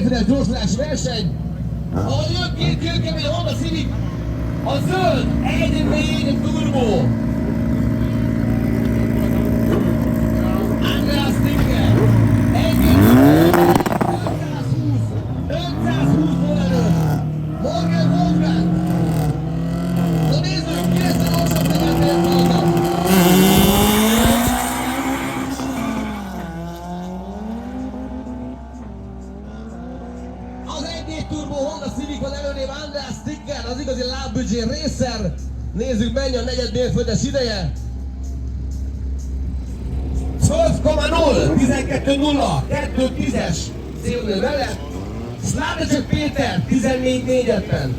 mérföldes gyorsulási verseny. Ahogy jön két kőkemény Honda Civic, a zöld 1.4 turbo. Andrea Sticker, 520 lóerőt. Morgan Wolfgang. Na nézzük, ki lesz a gyorsabb tegyen rajta. Az 1.4 turbo Honda Civic van előnév Andrea Sticker, az igazi lábbüdzsé racer. Nézzük, mennyi a negyed mérföldes ideje. 12.0, 12.0, 2.10-es célnő mellett. Szlátecsök Péter 14.4-en.